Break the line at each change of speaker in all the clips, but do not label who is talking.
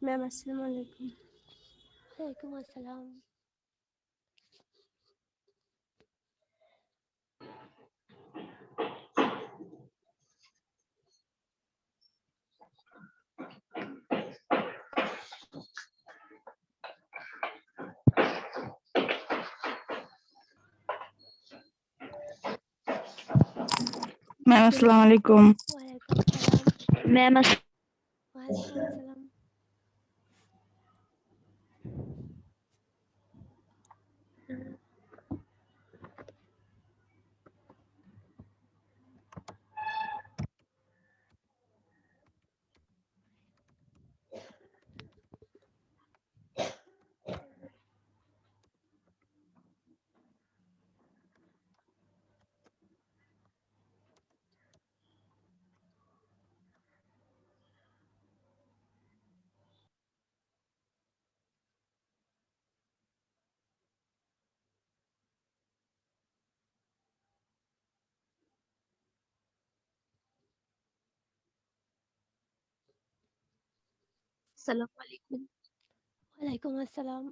Ma'am আসসালামু আলাইকুম।
ওয়ালাইকুম আসসালাম।
ম্যাম আসসালামু আলাইকুম।
ওয়ালাইকুম আসসালাম।
ম্যাম
ওয়ালাইকুম আসসালাম।
আসসালামু আলাইকুম।
ওয়ালাইকুম আসসালাম।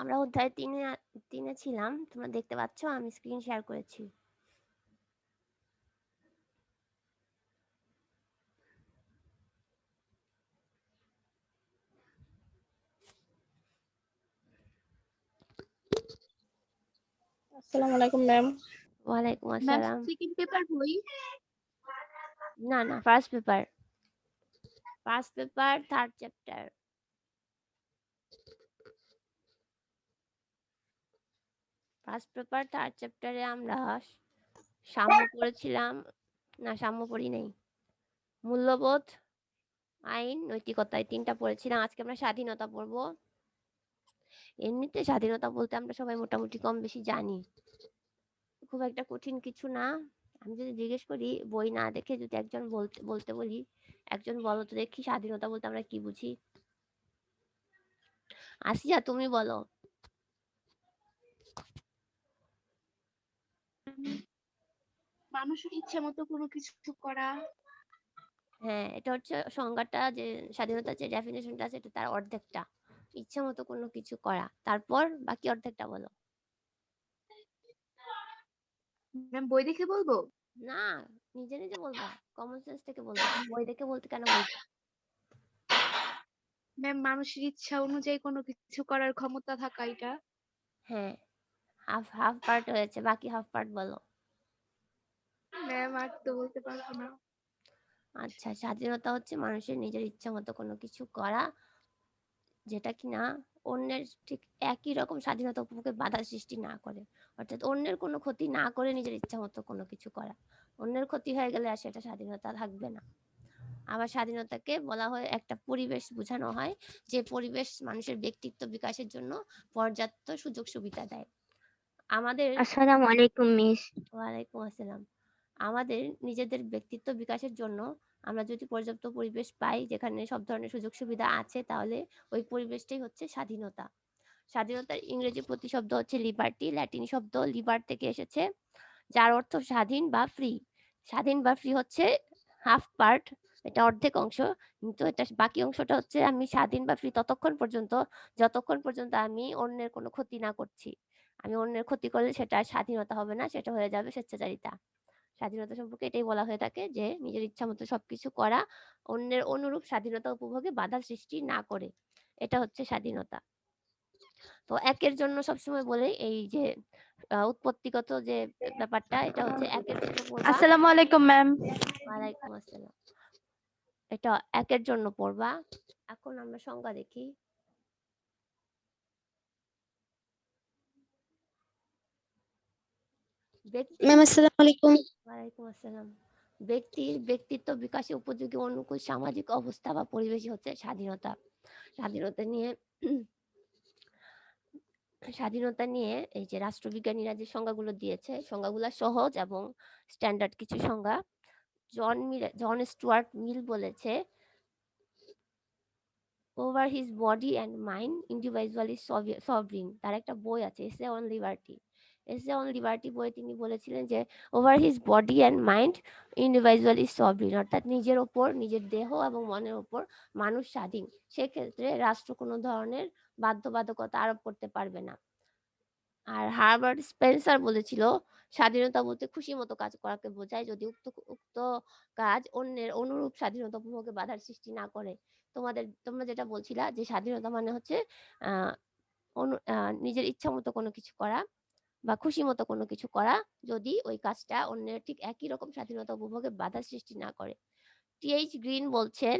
আমরা অধ্যায় 3-এ ছিলাম। তোমরা দেখতে পাচ্ছ, আমি স্ক্রিন শেয়ার করেছি।
আসসালামু আলাইকুম ম্যাম।
ওয়ালাইকুম
ম্যাম
আসসালাম।
সেকেন্ড পেপার বই?
না, first paper. First paper, third chapter. First paper, third চ্যাপ্টারে আমরা সাম্য পড়েছিলাম। না, সাম্য পড়ি নাই। মূল্যবোধ, আইন, নৈতিকতা, এই 3টা পড়েছিলাম। আজকে আমরা স্বাধীনতা পড়বো। এমনিতে স্বাধীনতা বলতে আমরা সবাই মোটামুটি কম বেশি জানি। খুব একটা কঠিন কিছু না। আমি যদি জিজ্ঞেস করি, বই না দেখে যদি একজন বলতে বলি, একজন বলো তো দেখি স্বাধীনতা বলতে আমরা কি বুঝি? আসিয়া, তুমি বলো।
মানুষের ইচ্ছে মতো কোনো কিছু করা।
হ্যাঁ, এটা হচ্ছে সংজ্ঞাটা, যে স্বাধীনতার যে ডেফিনেশনটা আছে এটা তার অর্ধেকটা। ইচ্ছা মতো কোনো কিছু করা। তারপর বাকি অর্ধেকটা বলো।
ম্যাম বই দেখে বলবো?
না, নিজে নিজে বলবা। কমন সেন্স থেকে বলবা। বই দেখে বলতে কেন বলবো?
ম্যাম মানুষের ইচ্ছা অনুযায়ী কোনো কিছু করার ক্ষমতা থাকা, এটা।
হ্যাঁ, হাফ হাফ পার্ট হয়েছে, বাকি হাফ পার্ট বলো।
ম্যাম আর তো বলতে পারবো না।
আচ্ছা, স্বাধীনতা হচ্ছে মানুষের নিজের ইচ্ছা মতো কোনো কিছু করা, যেটা কিনা অন্যের ঠিক একই রকম স্বাধীনতা উপভোগে বাধা সৃষ্টি না করে। অর্থাৎ অন্যের কোনো ক্ষতি না করে নিজের ইচ্ছা মতো কোনো কিছু করা। অন্যের ক্ষতি হয়ে গেলে আর সেটা স্বাধীনতা থাকবে না। আবার স্বাধীনতাকে বলা হয় একটা পরিবেশ, বোঝানো হয় যে পরিবেশ মানুষের ব্যক্তিত্ব বিকাশের জন্য পর্যাপ্ত সুযোগ সুবিধা দেয়। আমাদের
আসসালামু আলাইকুম মিস।
ওয়ালাইকুম আসসালাম। আমাদের নিজেদের ব্যক্তিত্ব বিকাশের জন্য আমরা যদি পর্যাপ্ত পরিবেশ পাই যেখানে সব ধরনের সুযোগ সুবিধা আছে, তাহলে ওই পরিবেশটাই হচ্ছে স্বাধীনতা। স্বাধীনতার ইংরেজি প্রতিশব্দ হচ্ছে লিবার্টি। ল্যাটিন শব্দ লিবার থেকে এসেছে, যার অর্থ স্বাধীন বা ফ্রি। স্বাধীন বা ফ্রি হচ্ছে হাফ পার্ট, এটা অর্ধেক অংশ। কিন্তু এটা বাকি অংশটা হচ্ছে আমি স্বাধীন বা ফ্রি ততক্ষণ পর্যন্ত যতক্ষণ পর্যন্ত আমি অন্যের কোনো ক্ষতি না করছি। আমি অন্যের ক্ষতি করলে সেটা আর স্বাধীনতা হবে না, সেটা হয়ে যাবে স্বেচ্ছাচারিতা। স্বাধীনতা সম্পর্কে এটাই বলা হয়ে থাকে যে নিজের ইচ্ছামতো সবকিছু করা, অন্যের অনুরূপ স্বাধীনতা উপভোগে বাধা সৃষ্টি না করে, এটা হচ্ছে স্বাধীনতা। তো একের জন্য সবসময় বলে এই যে উৎপত্তিগত যে ব্যাপারটা, এটা হচ্ছে একের জন্য পড়বা।
আসসালামু আলাইকুম ম্যাম।
ওয়ালাইকুম আসসালাম। এটা একের জন্য পড়বা। এখন আমরা সংজ্ঞা দেখি।
ম্যাম আসসালামু আলাইকুম।
ওয়ালাইকুম আসসালাম। ব্যক্তির ব্যক্তিত্ব বিকাশে উপযোগী অনুকূল সামাজিক অবস্থা বা পরিবেশই হচ্ছে স্বাধীনতা। স্বাধীনতা নিয়ে স্বাধীনতা নিয়ে এই যে রাষ্ট্রবিজ্ঞানীরা যে সংজ্ঞাগুলো দিয়েছে, সংজ্ঞাগুলো সহজ এবং স্ট্যান্ডার্ড কিছু সংজ্ঞা। জন স্টুয়ার্ট মিল বলেছে, over his body and mind individual is sovereign. তার একটা বই আছে, essay on liberty. Essay on liberty বই তিনি বলেছিলেন যে over his body and mind individual is sovereign, অর্থাৎ নিজের ওপর, নিজের দেহ এবং মনের ওপর মানুষ স্বাধীন। সেক্ষেত্রে রাষ্ট্র কোনো ধরনের বাধ্যবাধকতা আরোপ করতে পারবে না। আর হার্বার্ট স্পেন্সার বলেছিল, স্বাধীনতা বলতে খুশি মতো কাজ করাকে বোঝায় যদি উক্ত কাজ অন্যের অনুরূপ স্বাধীনতা উপভোগে বাধার সৃষ্টি না করে। তোমরা যেটা বলছিলা যে স্বাধীনতা মানে হচ্ছে আহ নিজের ইচ্ছা মতো কোনো কিছু করা বা খুশি মতো কোনো কিছু করা, যদি ওই কাজটা অন্যের ঠিক একই রকম স্বাধীনতা উপভোগে বাধার সৃষ্টি না করে। টি.এইচ. গ্রিন বলছেন,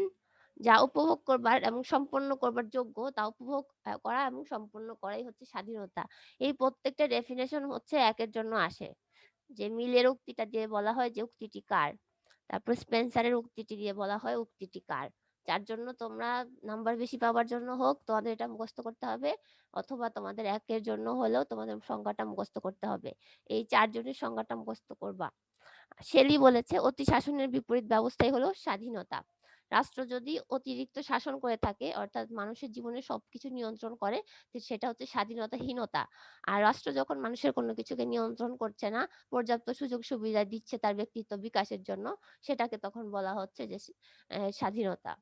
যা উপভোগ করবার এবং সম্পন্ন করবার যোগ্য তা উপভোগ করা এবং সম্পন্ন করাই হচ্ছে স্বাধীনতা। এই প্রত্যেকটা ডেফিনেশন হচ্ছে একের জন্য আসে। যে মিলের উক্তিটা দিয়ে বলা হয় যে উক্তিটি কার, তারপর স্পেন্সারের উক্তিটি দিয়ে বলা হয় উক্তিটি কার। যার জন্য তোমরা নাম্বার বেশি পাওয়ার জন্য হোক তোমাদের এটা মুখস্থ করতে হবে, অথবা তোমাদের একের জন্য হলেও তোমাদের সংজ্ঞাটা মুখস্থ করতে হবে। এই চারজনের সংজ্ঞাটা মুখস্থ করবা। শেলি বলেছে, অতি শাসনের বিপরীত ব্যবস্থাই হলো স্বাধীনতা। রাষ্ট্র যদি অতিরিক্ত শাসন করে থাকে, অর্থাৎ মানুষের জীবনে সবকিছু নিয়ন্ত্রণ করে, সেটা হচ্ছে স্বাধীনতাহীনতা। আর রাষ্ট্র যখন মানুষের কোনো কিছুকে নিয়ন্ত্রণ করছে না, পর্যাপ্ত সুযোগ সুবিধা দিচ্ছে তার ব্যক্তিত্ব বিকাশের জন্য, সেটাকে তখন বলা হচ্ছে যে স্বাধীনতা।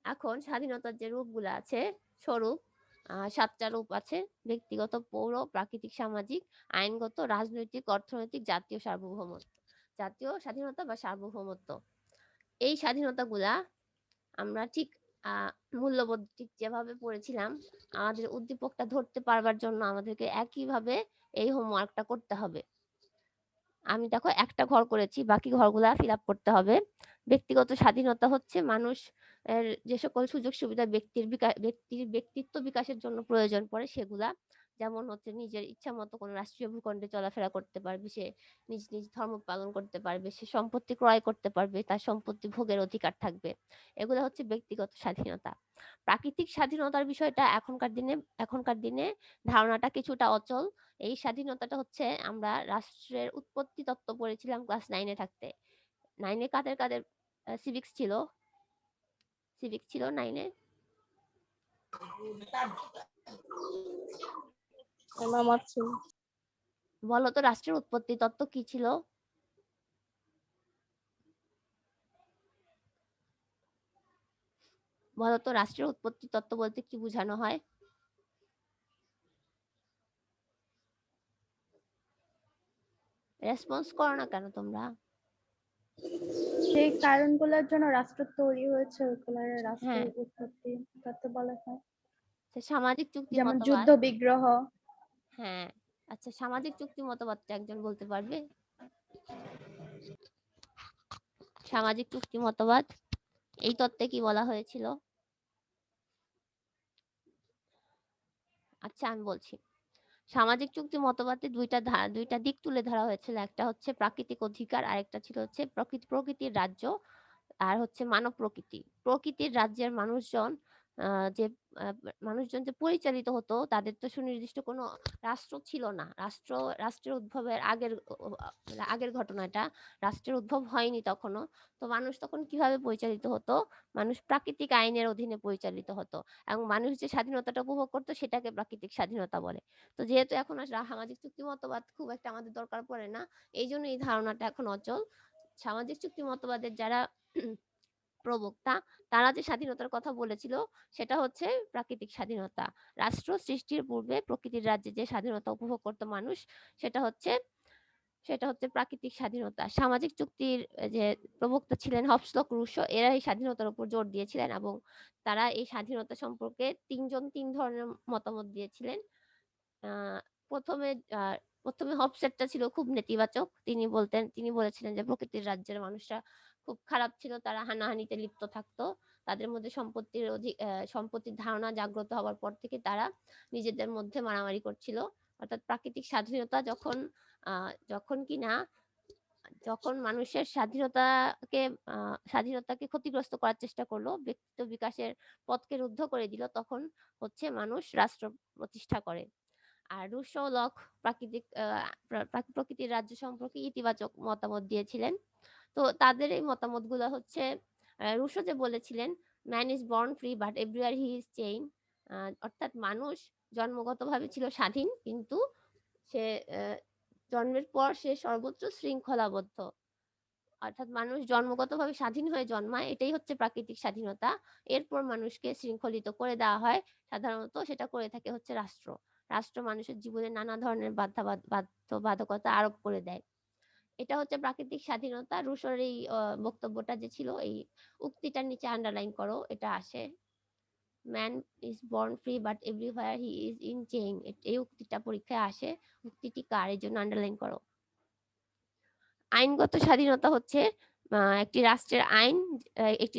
এখন স্বাধীনতার যে রূপগুলো আছে, স্বরূপ 7টা রূপ আছে: ব্যক্তিগত, পৌর, প্রাকৃতিক, সামাজিক, আইনগত, রাজনৈতিক, অর্থনৈতিক, জাতীয় সার্বভৌমত্ব। জাতীয় স্বাধীনতা বা সার্বভৌমত্ব, এই স্বাধীনতাগুলা আমরা ঠিক মূল্যবোধ ঠিক যেভাবে পড়েছিলাম, আমাদের উদ্দীপকটা ধরতে পারবার জন্য আমাদেরকে একইভাবে এই হোমওয়ার্কটা করতে হবে। আমি দেখো একটা ঘর করেছি, বাকি ঘরগুলা ফিল আপ করতে হবে। ব্যক্তিগত স্বাধীনতা হচ্ছে মানুষ যে সকল সুযোগ সুবিধা ব্যক্তির ব্যক্তিত্ব বিকাশের জন্য প্রয়োজন পড়ে সেগুলা, যেমন হচ্ছে নিজের ইচ্ছা মতো কোনো রাষ্ট্রীয় ভূখণ্ডে চলাফেরা করতে পারবে, সে নিজ নিজ ধর্ম পালন করতে পারবে, সে সম্পত্তি ক্রয় করতে পারবে, তার সম্পত্তি ভোগের অধিকার থাকবে। এগুলো হচ্ছে ব্যক্তিগত স্বাধীনতা। প্রাকৃতিক স্বাধীনতার বিষয়টা এখনকার দিনে ধারণাটা কিছুটা অচল। এই স্বাধীনতাটা হচ্ছে, আমরা রাষ্ট্রের উৎপত্তি তত্ত্ব পড়েছিলাম ক্লাস 9-এ থাকতে। 9-এ কাদের কাদের সিভিক্স ছিল? 9-এ?
আমার ছিল।
বলো তো রাষ্ট্রের উৎপত্তি তত্ত্ব কি ছিল? বলো তো রাষ্ট্রের উৎপত্তি তত্ত্ব বলতে কি বোঝানো হয়? রেসপন্স করো না কেন তোমরা?
সেই কারণগুলোর জন্য রাষ্ট্র তৈরি হয়েছে, ওগুলোর
হ্যাঁ,
রাষ্ট্রের উৎপত্তি তত্ত্ব বলা হয়।
সামাজিক চুক্তি
যেমন
মতবাদ।
যুদ্ধ বিগ্রহ।
হ্যাঁ, আচ্ছা, সামাজিক চুক্তি মতবাদটা একজন বলতে পারবে? সামাজিক চুক্তি মতবাদ, এই তত্ত্বে কি বলা হয়েছিল? আচ্ছা, আমি বলছি। সামাজিক চুক্তি মতবাদে দুইটা দিক তুলে ধরা হয়েছিল। একটা হচ্ছে প্রাকৃতিক অধিকার, আর একটা ছিল হচ্ছে প্রকৃতির রাজ্য, আর হচ্ছে মানব প্রকৃতি। প্রকৃতির রাজ্যের যে মানুষজন যে পরিচালিত হতো, তাদের তো সুনির্দিষ্ট কোনো রাষ্ট্র ছিল না। রাষ্ট্রের উদ্ভবের আগের ঘটনাটা, রাষ্ট্রের উদ্ভব হয়নি তখনও। তো মানুষ তখন কিভাবে পরিচালিত হতো? মানুষ প্রাকৃতিক আইনের অধীনে পরিচালিত হতো, এবং মানুষ যে স্বাধীনতাটা উপভোগ করতো সেটাকে প্রাকৃতিক স্বাধীনতা বলে। তো যেহেতু এখন আর সামাজিক চুক্তি মতবাদ খুব একটা আমাদের দরকার পড়ে না, এই জন্য এই ধারণাটা এখন অচল। সামাজিক চুক্তি মতবাদের যারা প্রবক্তা, তারা যে স্বাধীনতার কথা বলেছিল সেটা হচ্ছে প্রাকৃতিক স্বাধীনতা। রাষ্ট্র সৃষ্টির পূর্বে প্রকৃতির রাজ্যে যে স্বাধীনতা উপভোগ করত মানুষ সেটা হচ্ছে প্রাকৃতিক স্বাধীনতা। সামাজিক চুক্তির যে প্রবক্তা ছিলেন হবস-লক, রুসো, এরা এই স্বাধীনতার উপর জোর দিয়েছিলেন এবং তারা এই স্বাধীনতা সম্পর্কে ৩ ধরনের মতামত দিয়েছিলেন। আ ১ম এ আ ১ম এ হবসেরটা ছিল খুব নেতিবাচক। তিনি বলেছিলেন যে প্রকৃতির রাজ্যের মানুষরা খুব খারাপ ছিল। তারা হানাহানিতে লিপ্ত থাকতো। তাদের মধ্যে সম্পত্তির ধারণা জাগ্রত হওয়ার পর থেকে তারা নিজেদের মধ্যে মারামারি করছিল। অর্থাৎ প্রাকৃতিক স্বাধীনতা আ যখন কিনা যখন মানুষের আ স্বাধীনতাকে ক্ষতিগ্রস্ত করার চেষ্টা করলো, ব্যক্তিত্ব বিকাশের পথকে রুদ্ধ করে দিল, তখন হচ্ছে মানুষ রাষ্ট্র প্রতিষ্ঠা করে। আর রুশো, লক প্রাকৃতিক আ প্রা প্রা প্রকৃতির রাজ্য সম্পর্কে ইতিবাচক মতামত দিয়েছিলেন। তো তাদের এই মতামতগুলো হচ্ছে রুশো যে বলেছিলেন, "man is born free but everywhere he is chain." আ অর্থাৎ মানুষ জন্মগতভাবে ছিল স্বাধীন, কিন্তু সে জন্মের পর সে সর্বত্র শৃঙ্খলাবদ্ধ। অর্থাৎ মানুষ জন্মগতভাবে স্বাধীন হয়ে জন্মায়, এটাই হচ্ছে প্রাকৃতিক স্বাধীনতা। এরপর মানুষকে শৃঙ্খলিত করে দেওয়া হয়। সাধারণত সেটা করে থাকে হচ্ছে রাষ্ট্র। রাষ্ট্র মানুষের জীবনে নানা ধরনের বাধ্যবাধকতা আরোপ করে দেয়। এটা হচ্ছে প্রাকৃতিক স্বাধীনতা। রুশোর এই বক্তব্যটা যে ছিল, এই উক্তিটার নিচে আন্ডারলাইন করো, এটা আসে। "Man is born free but everywhere he is in chain." এই উক্তিটা পরীক্ষায় আসে। উক্তিটি কার? এজন্য আন্ডারলাইন করো। আইনগত স্বাধীনতা হচ্ছে একটি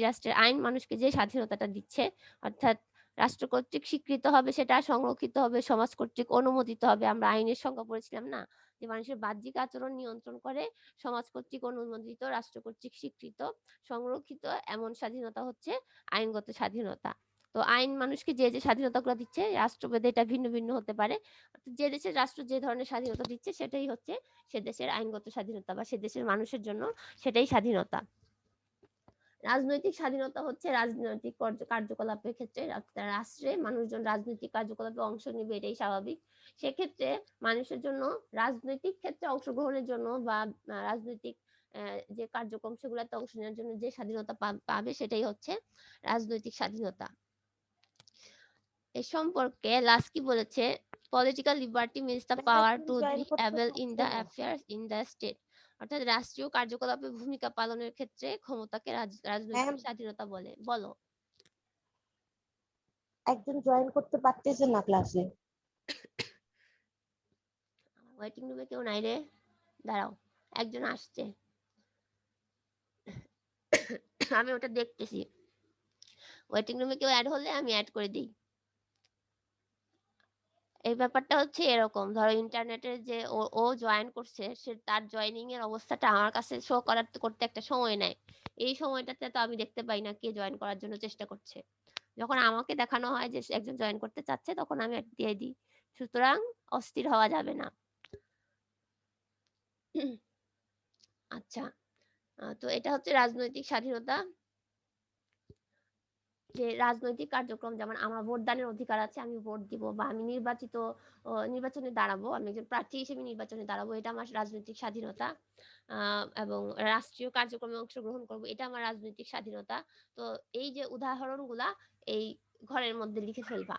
রাষ্ট্রের আইন মানুষকে যে স্বাধীনতাটা দিচ্ছে, অর্থাৎ রাষ্ট্র কর্তৃক স্বীকৃত হবে, সেটা সংরক্ষিত হবে, সমাজ কর্তৃক অনুমোদিত হবে। আমরা আইনের সংজ্ঞা পড়েছিলাম না? যে মানুষের বাহ্যিক আচরণ নিয়ন্ত্রণ করে, সমাজ কর্তৃক অনুমোদিত, রাষ্ট্র কর্তৃক স্বীকৃত, সংরক্ষিত এমন স্বাধীনতা হচ্ছে আইনগত স্বাধীনতা। তো আইন মানুষকে যে স্বাধীনতাগুলো দিচ্ছে, রাষ্ট্রভেদে এটা ভিন্ন ভিন্ন হতে পারে। যে দেশের রাষ্ট্র যে ধরনের স্বাধীনতা দিচ্ছে সেটাই হচ্ছে সে দেশের আইনগত স্বাধীনতা, বা সে দেশের মানুষের জন্য সেটাই স্বাধীনতা। রাজনৈতিক স্বাধীনতা হচ্ছে রাজনৈতিক কার্যকলাপের ক্ষেত্রে রাষ্ট্রে মানুষজন রাজনৈতিক কার্যকলাপে অংশ নিবে, এটাই স্বাভাবিক। সেক্ষেত্রে মানুষের জন্য রাজনৈতিক ক্ষেত্রে অংশগ্রহণের জন্য বা রাজনৈতিক যে কার্যক্রম সেগুলোতে অংশ নেওয়ার জন্য যে স্বাধীনতা পাবে সেটাই হচ্ছে রাজনৈতিক স্বাধীনতা। এ সম্পর্কে লাস্কি বলেছে, "political liberty means the power to be able in the affairs in the state." অর্থাৎ রাষ্ট্রীয় কার্যকলাপে ভূমিকা পালনের ক্ষেত্রে ক্ষমতাকে রাজনৈতিক স্বাধীনতা বলে। বলো।
একজন জয়েন করতে পারতেছে না ক্লাসে।
ওয়েটিং রুমে কেউ নাই রে? দাঁড়াও, একজন আসছে। আমি ওটা দেখতেছি। ওয়েটিং রুমে কেউ অ্যাড হলে আমি অ্যাড করে দিই। এই ব্যাপারটা হচ্ছে এরকম, ধরো ইন্টারনেটের যে ও জয়েন করছে, তার জয়েনিং এর অবস্থাটা আমার কাছে শো করতে একটা সময় নেয়। এই সময়টাতে তো আমি দেখতে পাই না কে জয়েন করার জন্য চেষ্টা করছে। যখন আমাকে দেখানো হয় যে একজন জয়েন করতে চাচ্ছে, তখন আমি অ্যাড দিয়ে দিই। সুতরাং অস্থির হওয়া যাবে না। আচ্ছা, তো এটা হচ্ছে রাজনৈতিক স্বাধীনতা। যে রাজনৈতিক কার্যক্রম, যেমন আমার ভোটদানের অধিকার আছে, আমি ভোট দিব, বা আমি নির্বাচনে দাঁড়াবো, আমি একজন প্রার্থী হিসেবে নির্বাচনে দাঁড়াবো, এটা আমার রাজনৈতিক স্বাধীনতা। এবং রাষ্ট্রীয় কার্যক্রমে অংশগ্রহণ করব, এটা আমার রাজনৈতিক স্বাধীনতা। তো এই যে উদাহরণগুলা এই ঘরের মধ্যে লিখে ফেলবা,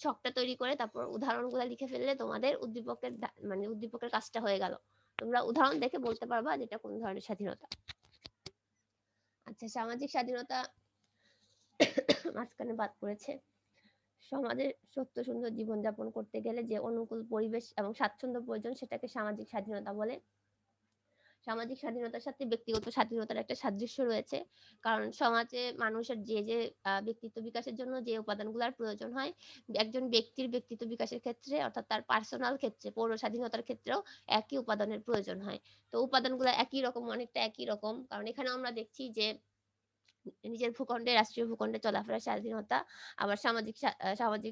ছকটা তৈরি করে তারপর উদাহরণগুলা লিখে ফেললে তোমাদের উদ্দীপকের কাজটা হয়ে গেল। তোমরা উদাহরণ দেখে বলতে পারবা যেটা কোন ধরনের স্বাধীনতা। আচ্ছা, সামাজিক স্বাধীনতা মাঝখানে বাদ পড়েছে। সমাজে সত্য সুন্দর জীবনযাপন করতে গেলে যে অনুকূল পরিবেশ এবং স্বাচ্ছন্দ্য প্রয়োজন, সেটাকে সামাজিক স্বাধীনতা বলে। সামাজিক স্বাধীনতার সাথে ব্যক্তিগত স্বাধীনতার একটা সাদৃশ্য রয়েছে, কারণ সমাজে মানুষের যে ব্যক্তিত্ব বিকাশের জন্য যে উপাদানগুলোর প্রয়োজন হয়, একজন ব্যক্তির ব্যক্তিত্ব বিকাশের ক্ষেত্রে, অর্থাৎ তার পার্সোনাল ক্ষেত্রে, পৌর স্বাধীনতার ক্ষেত্রেও একই উপাদানের প্রয়োজন হয়। তো উপাদানগুলো একই রকম, অনেকটা একই রকম, কারণ এখানে আমরা দেখছি যে নিজের ভূখণ্ডে, রাষ্ট্রীয় ভূখণ্ডে চলাফেরার স্বাধীনতা, আবার সামাজিক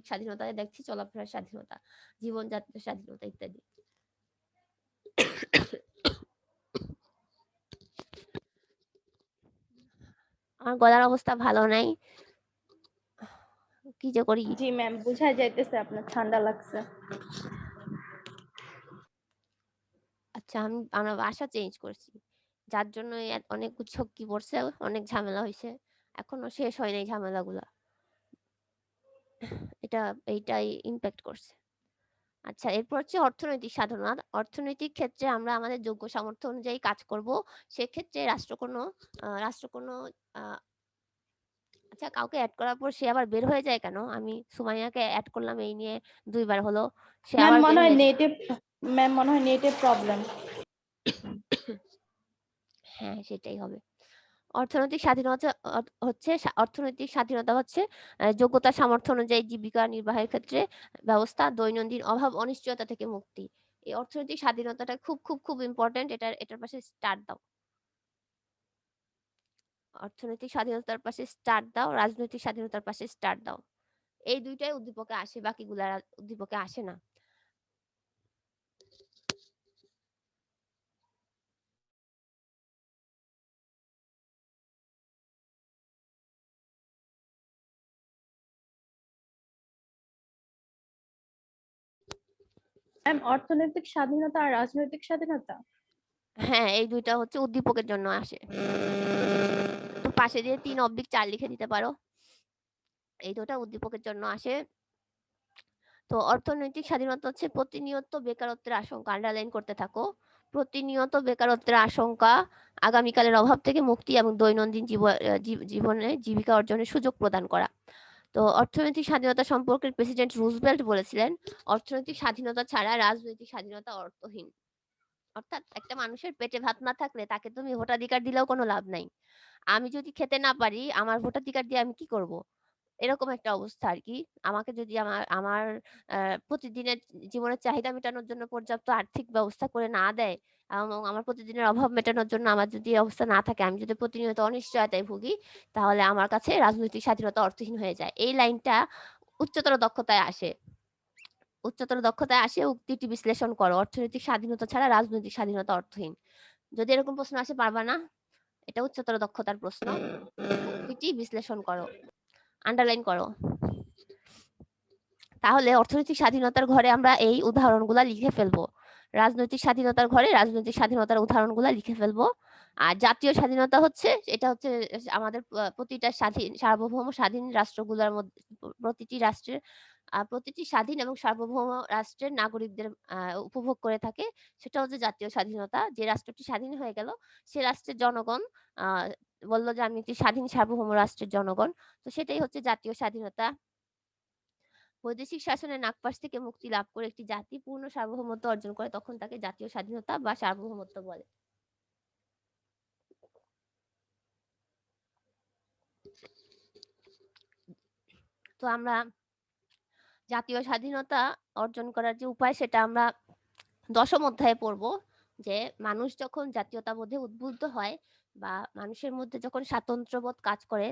স্বাধীনতায় দেখছি চলাফেরার স্বাধীনতা, জীবনযাত্রার স্বাধীনতা ইত্যাদি। আমার গলার অবস্থা ভালো নাই, কি যে করি।
জি ম্যাম, বোঝা যাইতেছে আপনার ঠান্ডা লাগছে।
আচ্ছা, আমরা বাসা চেঞ্জ করছি, যার জন্য অনেক ঝক্কি পড়ছে, অনেক ঝামেলা হয়েছে। এখনো শেষ হয় নাই ঝামেলাগুলা। এইটাই ইম্প্যাক্ট করছে। আচ্ছা, এরপর হচ্ছে অর্থনৈতিক সাধনা। অর্থনৈতিক ক্ষেত্রে আমরা আমাদের যোগ্য সামর্থ্য অনুযায়ী কাজ করব। সেক্ষেত্রে রাষ্ট্র কোনো আচ্ছা, কাউকে এড করার পর সে আবার বের হয়ে যায় কেন? আমি সুমাইয়াকে এড করলাম, এই নিয়ে 2 বার হলো, সে
ম্যাম
আবার বের
মনে হয়
হয়ে যায়।
নেটের প্রবলেম।
হ্যাঁ, সেটাই হবে। অর্থনৈতিক স্বাধীনতা অর্থনৈতিক স্বাধীনতা হচ্ছে যোগ্যতা সামর্থ্য অনুযায়ী জীবিকা নির্বাহের ক্ষেত্রে ব্যবস্থা, দৈনন্দিন অভাব অনিশ্চয়তা থেকে মুক্তি। এই অর্থনৈতিক স্বাধীনতাটা খুব খুব খুব ইম্পর্টেন্ট। এটার পাশে স্টার্ট দাও। অর্থনৈতিক স্বাধীনতার পাশে স্টার্ট দাও, রাজনৈতিক স্বাধীনতার পাশে স্টার্ট দাও। এই দুইটাই উদ্দীপকে আসে, বাকিগুলা উদ্দীপকে আসে না।
ম্যাম অর্থনৈতিক স্বাধীনতা আর রাজনৈতিক স্বাধীনতা।
হ্যাঁ, এই দুইটা হচ্ছে উদ্দীপকের জন্য আসে। তো পাশে দিয়ে 3/4 লিখে দিতে পারো। এই দুটা উদ্দীপকের জন্য আসে। তো অর্থনৈতিক স্বাধীনতা হচ্ছে প্রতিনিয়ত বেকারত্বের আশঙ্কা, আন্ডারলাইন করতে থাকো। প্রতিনিয়ত বেকারত্বের আশঙ্কা, আগামীকালের অভাব থেকে মুক্তি এবং দৈনন্দিন জীবনে জীবিকা অর্জনের সুযোগ প্রদান করা। তো অর্থনৈতিক স্বাধীনতা সম্পর্কে প্রেসিডেন্ট রুজভেল্ট বলেছিলেন, অর্থনৈতিক স্বাধীনতা ছাড়া রাজনৈতিক স্বাধীনতা অর্থহীন। অর্থাৎ একটা মানুষের পেটে ভাত না থাকলে তাকে তুমি ভোটাধিকার দিলেও কোনো লাভ নাই। আমি যদি খেতে না পারি, আমার ভোটাধিকার দিয়ে আমি কি করব? এরকম একটা অবস্থা আরকি। আমাকে যদি আমার প্রতিদিনের জীবনের চাহিদা মেটানোর জন্য পর্যাপ্ত আর্থিক ব্যবস্থা করে না দেয় এবং আমার প্রতিদিনের অভাব মেটানোর জন্য আমার যদি এই অবস্থা না থাকে, আমি যদি প্রতিনিয়ত অনিশ্চয়তায় ভুগি, তাহলে আমার কাছে রাজনৈতিক স্বাধীনতা অর্থহীন হয়ে যায়। এই লাইনটা উচ্চতর দক্ষতায় আসে। উচ্চতর দক্ষতায় আসে, উক্তিটি বিশ্লেষণ করো। অর্থনৈতিক স্বাধীনতা ছাড়া রাজনৈতিক স্বাধীনতা অর্থহীন। যদি এরকম প্রশ্ন আসে পারবা না? এটা উচ্চতর দক্ষতার প্রশ্ন। উক্তিটি বিশ্লেষণ করো, আন্ডারলাইন করো। তাহলে অর্থনৈতিক স্বাধীনতার ঘরে আমরা এই উদাহরণগুলা লিখে ফেলবো। রাজনৈতিক স্বাধীনতার ঘরে রাজনৈতিক স্বাধীনতার উদাহরণগুলা লিখে ফেলবো। আর জাতীয় স্বাধীনতা হচ্ছে, এটা হচ্ছে আমাদের প্রতিটা সার্বভৌম স্বাধীন রাষ্ট্রগুলোর মধ্যে প্রতিটি স্বাধীন এবং সার্বভৌম রাষ্ট্রের নাগরিকদের উপভোগ করে থাকে। সেটা হচ্ছে জাতীয় স্বাধীনতা। যে রাষ্ট্রটি স্বাধীন হয়ে গেল, সে রাষ্ট্রের জনগণ বলল যে আমি একটি স্বাধীন সার্বভৌম রাষ্ট্রের জনগণ। তো সেটাই হচ্ছে জাতীয় স্বাধীনতা। বৈদেশিক শাসনের নাগপাশ থেকে মুক্তি লাভ করে একটি জাতি পূর্ণ সার্বভৌমত্ব অর্জন করে, তখন তাকে জাতীয় স্বাধীনতা বা সার্বভৌমত্ব বলে। তো আমরা জাতীয় স্বাধীনতা অর্জন করার যে উপায়, সেটা আমরা 10ম অধ্যায়ে পড়বো। যে মানুষ যখন জাতীয়তাবোধে উদ্বুদ্ধ হয় বা মানুষের মধ্যে যখন স্বাতন্ত্র্যবোধ কাজ করে,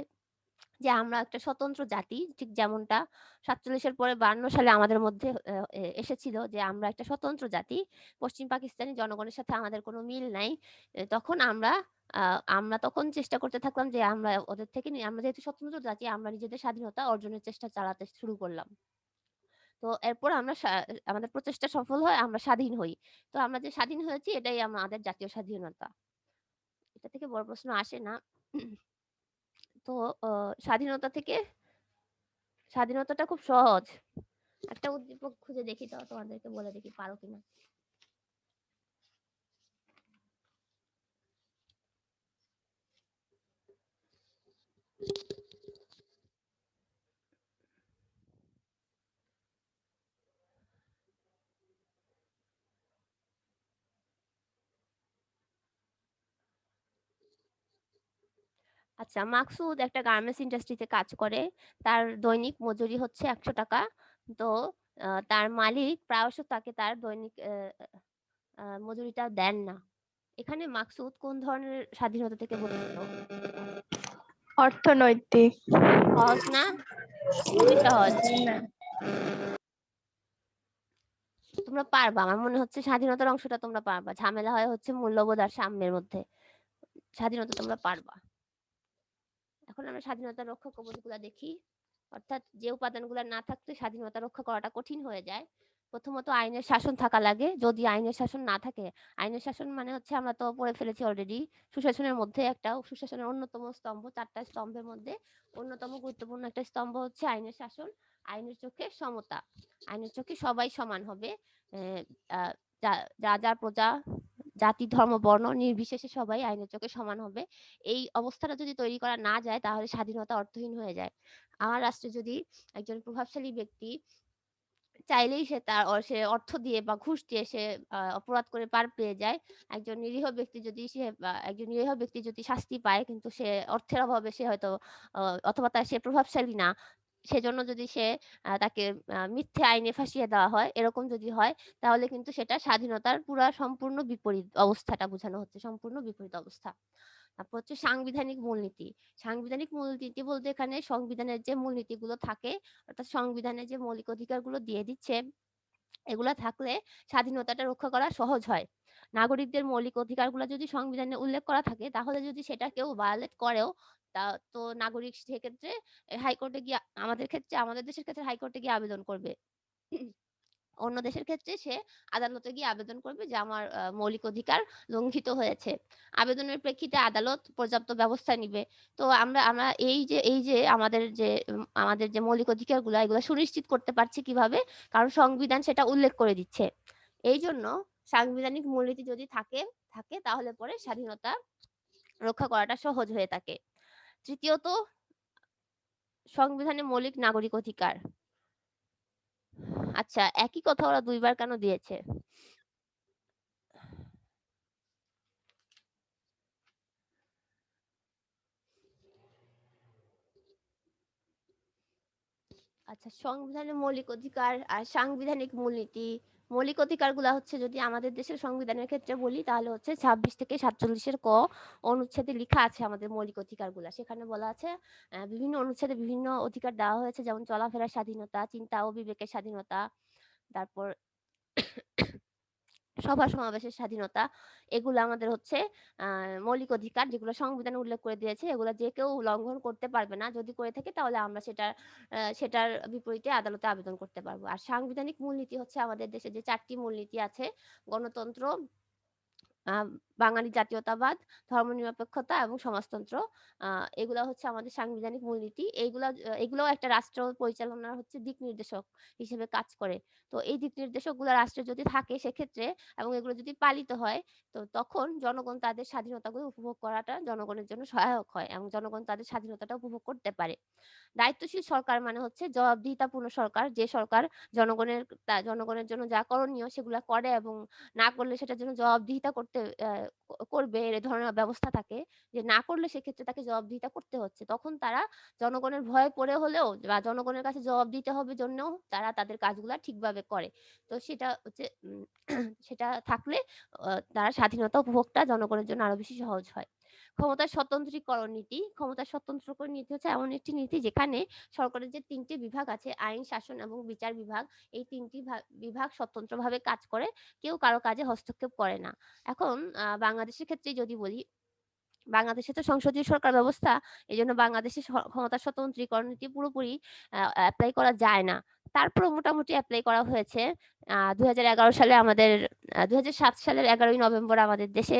যে আমরা একটা স্বতন্ত্র জাতি, ঠিক যেমনটা 47-এর পরে 52 সালে আমাদের মধ্যে এসেছিল যে আমরা একটা স্বতন্ত্র জাতি, পশ্চিম পাকিস্তানি জনগণের সাথে আমাদের কোনো মিল নাই। তখন আমরা তখন চেষ্টা করতে থাকলাম যে আমরা ওদের থেকে আমরা যেহেতু স্বতন্ত্র জাতি, আমরা নিজেদের স্বাধীনতা অর্জনের চেষ্টা চালাতে শুরু করলাম। তো এরপর আমাদের প্রচেষ্টা সফল হয়, আমরা স্বাধীন হই। তো আমরা যে স্বাধীন হয়েছি, এটাই আমাদের জাতীয় স্বাধীনতা। এটা থেকে বড় প্রশ্ন আসে না। তো স্বাধীনতাটা খুব সহজ। একটা উদ্দীপক খুঁজে দেখি, তো তোমাদেরকে বলে দেখি পারো কিনা। আচ্ছা, মাকসুদ একটা গার্মেন্টস ইন্ডাস্ট্রিতে কাজ করে। তার দৈনিক মজুরি হচ্ছে 100 টাকা। তো তার মালিক প্রায়শ তাকে তার দৈনিক মজুরিটা দেন না। এখানে মাকসুদ কোন ধরনের স্বাধীনতা থেকে বঞ্চিত?
অর্থনৈতিক।
সহজ না? খুবই সহজ। তোমরা পারবা, আমার মনে হচ্ছে স্বাধীনতার অংশটা তোমরা পারবা। ঝামেলা হয় হচ্ছে মূল্যবোধ আর সাম্যের মধ্যে। স্বাধীনতা তোমরা পারবা। এখন আমরা স্বাধীনতা রক্ষা কবচগুলা দেখি। অর্থাৎ যে উপাদানগুলো না থাকলে স্বাধীনতা রক্ষা করাটা কঠিন হয়ে যায়, প্রথমত আইনের শাসন থাকা লাগে। যদি আইনের শাসন না থাকে, আইনের শাসন মানে হচ্ছে আমরা তো পড়ে ফেলেছি অলরেডি, সুশাসনের মধ্যে একটা, সুশাসনের অন্যতম স্তম্ভ, ৪টা স্তম্ভের মধ্যে অন্যতম গুরুত্বপূর্ণ একটা স্তম্ভ হচ্ছে আইনের শাসন। আইনের চোখে সমতা, আইনের চোখে সবাই সমান হবে। রাজা প্রজা, জাতি ধর্ম বর্ণ নির্বিশেষে সবাই আইনের চোখে সমান হবে। এই অবস্থাটা যদি তৈরি করা না যায় তাহলে স্বাধীনতা অর্থহীন হয়ে যায়। আমার রাষ্ট্রে যদি একজন প্রভাবশালী ব্যক্তি চাইলেই সে অর্থ দিয়ে বা ঘুষ দিয়ে সে অপরাধ করে পার পেয়ে যায়, একজন নিরীহ ব্যক্তি যদি শাস্তি পায় কিন্তু সে অর্থের অভাবে সে হয়তো অথবা সে প্রভাবশালী না, সেজন্য যদি তাকে মিথ্যে আইনে ফাঁসিয়ে দেওয়া হয়, এরকম যদি হয় তাহলে কিন্তু সেটা স্বাধীনতার সম্পূর্ণ বিপরীত অবস্থাটা বোঝানো হচ্ছে, সম্পূর্ণ বিপরীত অবস্থা। তারপর হচ্ছে সাংবিধানিক মূলনীতি। সাংবিধানিক মূলনীতি বলতে এখানে সংবিধানের যে মূলনীতিগুলো থাকে, অর্থাৎ সংবিধানে যে মৌলিক অধিকারগুলো দিয়ে দিচ্ছে, এগুলা থাকলে স্বাধীনতাটা রক্ষা করা সহজ হয়। নাগরিকদের মৌলিক অধিকারগুলো যদি সংবিধানে উল্লেখ করা থাকে, তাহলে যদি সেটা কেউ ভায়োলেট করেও, তো নাগরিক সেক্ষেত্রে হাইকোর্টে গিয়ে, আমাদের দেশের ক্ষেত্রে হাইকোর্টে গিয়ে আবেদন করবে। অন্য দেশের ক্ষেত্রে সে আদালতে গিয়ে আবেদন করবে যে আমার মৌলিক অধিকার লঙ্ঘিত হয়েছে। আবেদনের প্রেক্ষিতে আদালত পর্যাপ্ত ব্যবস্থা নিবে। তো আমরা এই যে আমাদের যে মৌলিক অধিকারগুলো, এগুলো সুনিশ্চিত করতে পারছি কিভাবে? কারণ সংবিধান সেটা উল্লেখ করে দিচ্ছে। এই জন্য সাংবিধানিক মূলনীতি যদি থাকে তাহলে পরে স্বাধীনতা রক্ষা করাটা সহজ হয়ে থাকে। তৃতীয়ত, সংবিধানে মৌলিক নাগরিক অধিকার। আচ্ছা, একই কথা ওরা দুইবার কেন দিয়েছে? আচ্ছা, সংবিধানের মৌলিক অধিকার আর সাংবিধানিক মূলনীতি। মৌলিক অধিকারগুলা হচ্ছে, যদি আমাদের দেশের সংবিধানের ক্ষেত্রে বলি তাহলে হচ্ছে 26 থেকে 47-এর ক অনুচ্ছেদে লেখা আছে আমাদের মৌলিক অধিকারগুলা। সেখানে বলা আছে বিভিন্ন অনুচ্ছেদে বিভিন্ন অধিকার দেওয়া হয়েছে, যেমন চলাফেরার স্বাধীনতা, চিন্তা ও বিবেকের স্বাধীনতা, তারপর সভা সমাবেশের স্বাধীনতা। এগুলো আমাদের হচ্ছে মৌলিক অধিকার, যেগুলো সংবিধানে উল্লেখ করে দিয়েছে। এগুলো যে কেউ লঙ্ঘন করতে পারবে না, যদি করে থাকে তাহলে আমরা সেটার বিপরীতে আদালতে আবেদন করতে পারবো। আর সাংবিধানিক মূলনীতি হচ্ছে আমাদের দেশে যে 4টি মূলনীতি আছে, গণতন্ত্র, বাঙালি জাতীয়তাবাদ, ধর্মনিরপেক্ষতা এবং সমাজতন্ত্র। এগুলা হচ্ছে আমাদের সাংবিধানিক মূলনীতি। এগুলোও একটা রাষ্ট্র পরিচালনার হচ্ছে দিক নির্দেশক হিসেবে কাজ করে। তো এই দিক নির্দেশকগুলো রাষ্ট্রে যদি থাকে সেক্ষেত্রে, এবং এগুলো যদি পালিত হয়, তো তখন জনগণ তাদের স্বাধীনতাগুলো উপভোগ করাটা জনগণের জন্য সহায়ক হয় এবং জনগণ তাদের স্বাধীনতাটা উপভোগ করতে পারে। দায়িত্বশীল সরকার মানে হচ্ছে জবাবদিহিতাপূর্ণ সরকার, যে সরকার জনগণের জন্য যা করণীয় সেগুলা করে এবং না করলে সেটার জন্য জবাবদিহিতা করবে, এ ধরনের ব্যবস্থা থাকে। যে না করলে সেক্ষেত্রে তাকে জবাবদিহিতা করতে হচ্ছে, তখন তারা জনগণের ভয়ে পড়ে হলেও বা জনগণের কাছে জবাব দিতে হবে জন্যও তারা তাদের কাজগুলা ঠিকভাবে করে। তো সেটা হচ্ছে সেটা থাকলে তারা স্বাধীনতা উপভোগটা জনগণের জন্য আরো বেশি সহজ হয়। ক্ষমতার স্বতন্ত্রীকরণ নীতি। ক্ষমতার স্বতন্ত্রকরণ নীতি হচ্ছে এমন একটি নীতি যেখানে সরকারের যে 3টি বিভাগ আছে, আইন, শাসন এবং বিচার বিভাগ, এই 3টি বিভাগ স্বতন্ত্রভাবে কাজ করে, কেউ কারো কাজে হস্তক্ষেপ করে না। এখন বাংলাদেশের ক্ষেত্রে যদি বলি, বাংলাদেশে তো সংসদীয় সরকার ব্যবস্থা, এজন্য বাংলাদেশের ক্ষমতার স্বতন্ত্রীকরণ নীতি পুরোপুরি অ্যাপ্লাই করা যায় না। তারপর মোটামুটি অ্যাপ্লাই করা হয়েছে। 2011 সালে 2007 সালের 11ই নভেম্বর আমাদের দেশে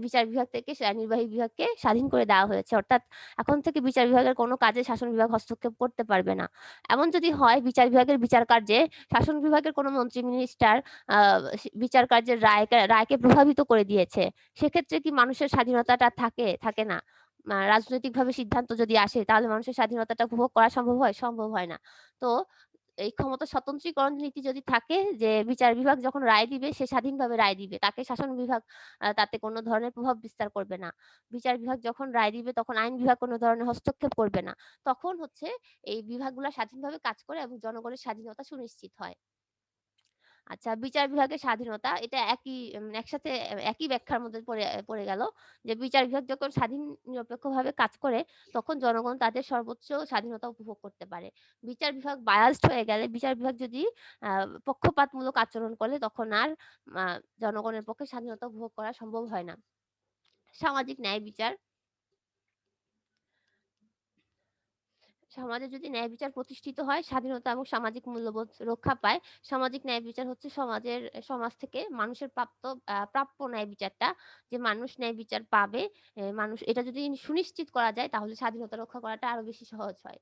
বিচার বিভাগ থেকে নির্বাহী বিভাগকে স্বাধীন করে দেওয়া হয়েছে। অর্থাৎ এখন থেকে বিচার বিভাগের কোনো কাজে শাসন বিভাগ হস্তক্ষেপ করতে পারবে না। এমন যদি হয় বিচার বিভাগের বিচার কার্যে শাসন বিভাগের কোনো মন্ত্রী মিনিস্টার বিচার কার্যের রায়কে প্রভাবিত করে দিয়েছে, সেক্ষেত্রে কি মানুষের স্বাধীনতাটা থাকে না? রাজনৈতিকভাবে সিদ্ধান্ত যদি আসে তাহলে মানুষের স্বাধীনতাটা উপভোগ করা সম্ভব হয় না। তো এই ক্ষমতা স্বতন্ত্রীকরণ নীতি যদি থাকে, যে বিচার বিভাগ যখন রায় দিবে সে স্বাধীনভাবে রায় দিবে, তাকে শাসন বিভাগ তাতে কোনো ধরনের প্রভাব বিস্তার করবে না। বিচার বিভাগ যখন রায় দিবে তখন আইন বিভাগ কোনো ধরনের হস্তক্ষেপ করবে না। তখন হচ্ছে এই বিভাগগুলো স্বাধীনভাবে কাজ করে এবং জনগণের স্বাধীনতা সুনিশ্চিত হয়। আচ্ছা, বিচার বিভাগের স্বাধীনতা, এটা একসাথে একই ব্যাখ্যার মধ্যে পড়ে গেল, যে বিচার বিভাগ যখন স্বাধীন নিরপেক্ষভাবে কাজ করে তখন জনগণ তাদের সর্বোচ্চ স্বাধীনতা উপভোগ করতে পারে। বিচার বিভাগ বায়াসড হয়ে গেলে, বিচার বিভাগ যদি পক্ষপাতমূলক আচরণ করে, তখন আর জনগণের পক্ষে স্বাধীনতা উপভোগ করা সম্ভব হয় না। সামাজিক ন্যায় বিচার। সমাজে যদি ন্যায় বিচার প্রতিষ্ঠিত হয়, স্বাধীনতা এবং সামাজিক মূল্যবোধ রক্ষা পায়, সামাজিক ন্যায় বিচার হচ্ছে সমাজ থেকে মানুষের প্রাপ্য ন্যায় বিচারটা, যে মানুষ ন্যায় বিচার পাবে, মানুষ এটা যদি সুনিশ্চিত করা যায় তাহলে স্বাধীনতা রক্ষা করাটা আরো বেশি সহজ হয়।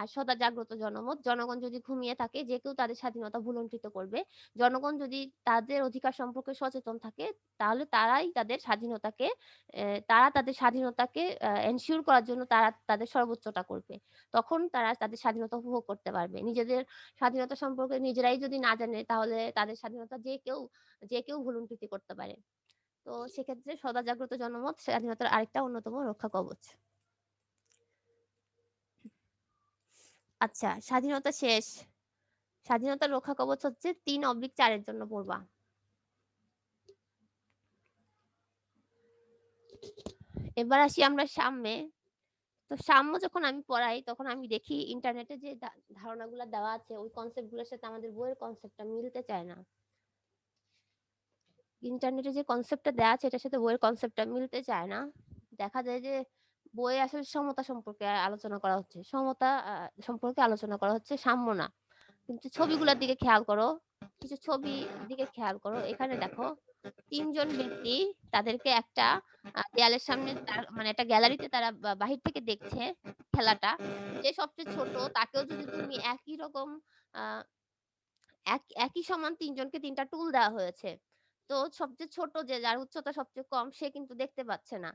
আর সদা জাগ্রত জনমত, জনগণ যদি ঘুমিয়ে থাকে যে কেউ তাদের স্বাধীনতা ভুলুণ্ঠিত করবে। জনগণ যদি তাদের অধিকার সম্পর্কে সচেতন থাকে তাহলে তারা তাদের স্বাধীনতাকে এনশিওর করার জন্য তারা তাদের সর্বোচ্চটা করবে। তখন তারা তাদের স্বাধীনতা উপভোগ করতে পারবে। নিজেদের স্বাধীনতা সম্পর্কে নিজেরাই যদি না জানে তাহলে তাদের স্বাধীনতা যে কেউ ভুলুণ্ঠিত করতে পারে। তো সেক্ষেত্রে সদা জাগ্রত জনমত স্বাধীনতার আরেকটা অন্যতম রক্ষা কবচ। আচ্ছা, স্বাধীনতা শেষ। স্বাধীনতার রক্ষা কবচ হচ্ছে 3/4 এর জন্য পড়বা। এবার আসি আমরা সাম্যে। তো সাম্য যখন আমি পড়াই তখন আমি দেখি ইন্টারনেটে যে ধারণাগুলো দেওয়া আছে ওই কনসেপ্ট গুলোর সাথে আমাদের বইয়ের কনসেপ্টটা মিলতে চায় না। ইন্টারনেটে যে কনসেপ্টটা দেওয়া আছে এটার সাথে বইয়ের কনসেপ্টটা মিলতে চায় না। দেখা যায় যে বইয়ে আসলে সমতা সম্পর্কে আলোচনা করা হচ্ছে, সম্পর্কে আলোচনা করা হচ্ছে, সাম্য না। কিন্তু ছবিগুলোর দিকে খেয়াল করো, কিছু ছবি দিকে খেয়াল করো। এখানে দেখো 3 জন ব্যক্তি তাদেরকে একটা দেয়ালের সামনে মানে একটা গ্যালারিতে তারা বাহির থেকে দেখছে খেলাটা। যে সবচেয়ে ছোট তাকেও যদি তুমি একই রকম একই সমান 3 জনকে 3টা টুল দেওয়া হয়েছে। তো সবচেয়ে ছোট যার উচ্চতা সবচেয়ে কম সে কিন্তু দেখতে পাচ্ছে না।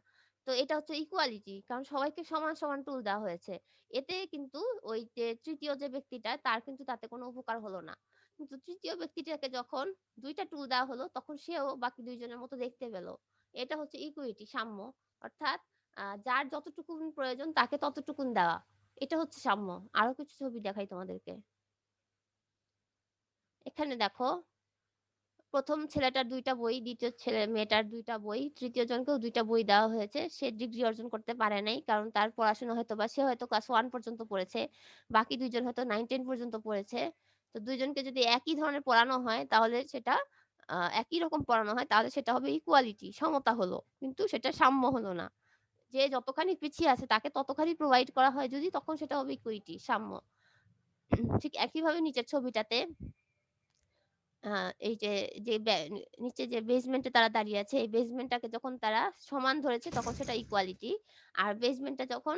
তো এটা হচ্ছে ইকুয়ালিটি, কারণ সবাইকে সমান সমান টুল দেওয়া হয়েছে। এতে কিন্তু ওই যে তৃতীয় যে ব্যক্তিটা তার কিন্তু তাতে কোনো উপকার হলো না। কিন্তু তৃতীয় ব্যক্তিটাকে যখন 2টা টুল দেওয়া হলো তখন সেও বাকি 2 জনের মতো দেখতে পেল। এটা হচ্ছে ইকুইটি, সাম্য। অর্থাৎ যার যতটুকুন প্রয়োজন তাকে ততটুকুন দেওয়া। এটা হচ্ছে সাম্য। আরো কিছু ছবি দেখাই তোমাদেরকে। এখানে দেখো, প্রথম ছেলেটার 2টা বই, দ্বিতীয় মেয়েটার 2টা বই, তৃতীয় জনকেও 2টা বই দেওয়া হয়েছে। সে ডিগ্রি অর্জন করতে পারে নাই, কারণ তার পড়াশোনা সে হয়তো ক্লাস 1 পর্যন্ত পড়েছে, বাকি 2 জন হয়তো 9-10 পর্যন্ত পড়েছে। তো 2 জনকে যদি একই ধরনের পড়ানো হয় তাহলে সেটা একই রকম পড়ানো হয় তাহলে সেটা হবে ইকুয়ালিটি, সমতা হলো, কিন্তু সেটা সাম্য হলো না। যে যতখানি পিছিয়ে আছে তাকে ততখানি প্রোভাইড করা হয় যদি, তখন সেটা হবে ইকুইটি, সাম্য। ঠিক একইভাবে নিচের ছবিটাতে এই যে নিচে যে বেসমেন্টে তারা দাঁড়িয়ে আছে, এই বেসমেন্টটাকে যখন তারা সমান ধরেছে তখন সেটা ইকুয়ালিটি। আর বেসমেন্টটা যখন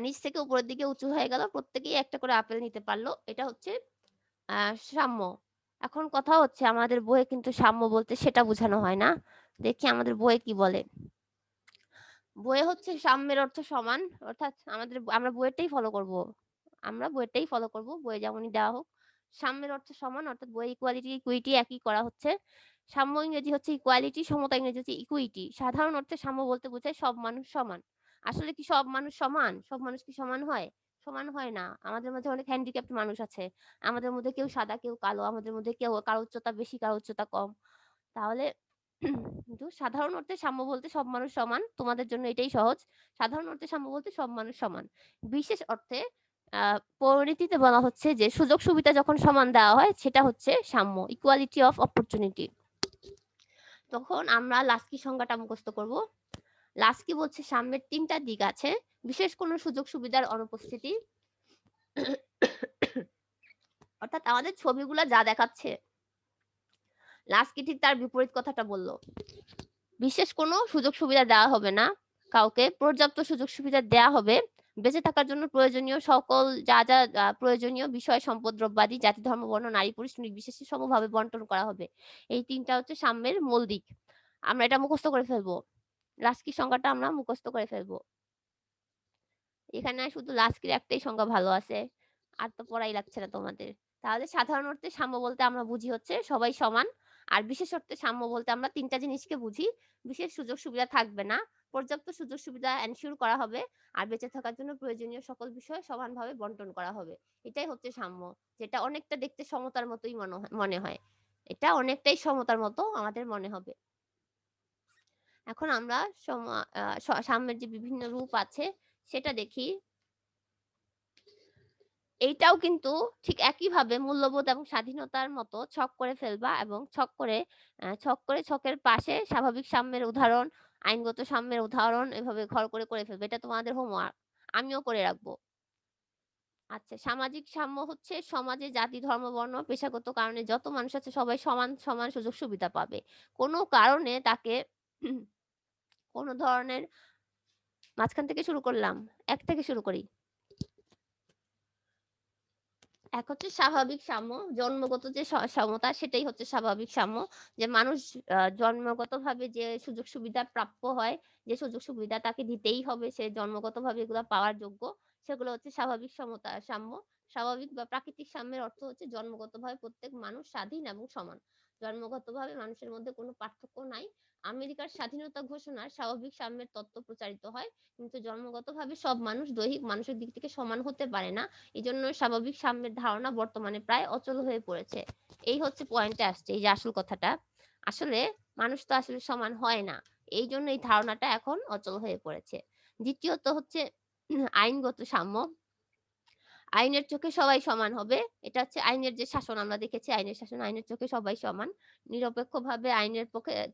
নিচ থেকে উপরের দিকে উঁচু হয়ে গেল, প্রত্যেকেই একটা করে আপেল নিতে পারলো, এটা হচ্ছে সাম্য। এখন কথা হচ্ছে আমাদের বইয়ে কিন্তু সাম্য বলতে সেটা বোঝানো হয় না। দেখি আমাদের বইয়ে কি বলে। বইয়ে হচ্ছে সাম্যের অর্থ সমান, অর্থাৎ আমরা বইয়েরটাই ফলো করব। বইয়ে যেমনই দেওয়া হোক। সাম্যের অর্থ সমান, অর্থাৎ বইয়ে ইকুইটি একই করা হচ্ছে। সাম্য ইংরেজি হচ্ছে ইকুয়ালিটি, সমতা ইংরেজি হচ্ছে ইকুইটি। সাধারণ অর্থে সাম্য বলতে বোঝায় সব মানুষ সমান। আসলে কি সব মানুষ সমান? সব মানুষ কি সমান হয়? সমান হয় না। আমাদের মধ্যে অনেক হ্যান্ডিক্যাপ্ট মানুষ আছে। আমাদের মধ্যে কেউ সাদা, কেউ কালো, আমাদের মধ্যে কারো উচ্চতা বেশি, কারো উচ্চতা কম। তাহলে কিন্তু সাধারণ অর্থে সাম্য বলতে সব মানুষ সমান। তোমাদের জন্য এটাই সহজ। সাধারণ অর্থে সাম্য বলতে সব মানুষ সমান। বিশেষ অর্থে পরিণতিতে বলা হচ্ছে যে সুযোগ সুবিধা যখন সমান দেওয়া হয় সেটা হচ্ছে সাম্য, ইকুয়ালিটি অফ অপরচুনিটি। তখন আমরা লাস্কি সংজ্ঞাটা মুখস্থ করব। লাস্কি বলছে সাম্যের 3টা দিক আছে। বিশেষ কোনো সুযোগ সুবিধার অনুপস্থিতি, অর্থাৎ আমাদের ছবিগুলো যা দেখাচ্ছে লাস্কি ঠিক তার বিপরীত কথাটা বলল। বিশেষ কোনো সুযোগ সুবিধা দেওয়া হবে না কাউকে, পর্যাপ্ত সুযোগ সুবিধা দেওয়া হবে। বেঁচে থাকার জন্য প্রয়োজনীয় সকল যা প্রয়োজনীয় বিষয়, সম্পদ, দ্রব্যাদি, জাতি, ধর্ম, বর্ণ, নারী, পুরুষ নির্বিশেষে সমভাবে বন্টন করা হবে। এই 3টা হচ্ছে সাম্যের মূল দিক। আমরা এটা মুখস্থ করে ফেলবো। লাস্কি সংজ্ঞাটা আমরা মুখস্থ করে ফেলবো। এখানে শুধু লাস্কির একটাই সংজ্ঞা ভালো আছে, আর তো পড়াই লাগছে না তোমাদের। তাহলে সাধারণ অর্থে সাম্য বলতে আমরা বুঝি হচ্ছে সবাই সমান। আর বিশেষ অর্থে সাম্য বলতে আমরা 3টা জিনিসকে বুঝি। বিশেষ সুযোগ সুবিধা থাকবে না, পর্যাপ্ত সুযোগ সুবিধা এনশিওর করা হবে, আর বেঁচে থাকার জন্য প্রয়োজনীয় সকল বিষয় সমানভাবে বন্টন করা হবে। এটাই হচ্ছে সাম্য, যেটা অনেকটা দেখতে সমতার মতোই মনে হয়। এটা অনেকটাই সমতার মতো আমাদের মনে হবে। এখন আমরা সাম্যের যে বিভিন্ন রূপ আছে সেটা দেখি। এইটাও কিন্তু ঠিক একইভাবে মূল্যবোধ এবং স্বাধীনতার মতো ছক করে ফেলবা, এবং ছক করে ছকের পাশে স্বাভাবিক সাম্যের উদাহরণ আইনগত সাম্যের উদাহরণ এভাবে ঘর করে ফেলবে, এটা তোমাদের হোমওয়ার্ক, আমিও করে রাখবো। আচ্ছা, সামাজিক সাম্য হচ্ছে সমাজে জাতি, ধর্ম, বর্ণ, পেশাগত কারণে যত মানুষ আছে সবাই সমান সমান সুযোগ সুবিধা পাবে। কোনো কারণে তাকে কোনো ধরনের, মাঝখান থেকে শুরু করলাম, এক থেকে শুরু করি। এক হচ্ছে স্বাভাবিক সাম্য, জন্মগত যে সমতা সেটাই হচ্ছে স্বাভাবিক সাম্য, যে মানুষ জন্মগতভাবে যে সুযোগ সুবিধা প্রাপ্য হয়, যে সুযোগ সুবিধা তাকে দিতেই হবে, সে জন্মগতভাবে এগুলো পাওয়ার যোগ্য, সেগুলো হচ্ছে স্বাভাবিক সাম্য। স্বাভাবিক বা প্রাকৃতিক সাম্যের অর্থ হচ্ছে জন্মগতভাবে প্রত্যেক মানুষ স্বাধীন এবং সমান, জন্মগতভাবে মানুষের মধ্যে কোনো পার্থক্য নাই। আমেরিকার স্বাধীনতা ঘোষণার স্বাভাবিক সাম্যের তত্ত্ব প্রচারিত হয়, কিন্তু জন্মগতভাবে সব মানুষ দৈহিক মানুষের দিক থেকে সমান হতে পারে না, এই জন্য স্বাভাবিক সাম্যের ধারণা বর্তমানে প্রায় অচল হয়ে পড়েছে। এই হচ্ছে পয়েন্টে আসছে, এই যে আসল কথাটা, আসলে মানুষ তো আসলে সমান হয় না, এই জন্য এই ধারণাটা এখন অচল হয়ে পড়েছে। দ্বিতীয়ত হচ্ছে আইনগত সাম্য, আইনের চোখে সবাই সমান হবে, এটা হচ্ছে আইনের যে শাসন, আমরা দেখেছি আইনের শাসন, আইনের চোখে সবাই সমান, নিরপেক্ষভাবে আইনের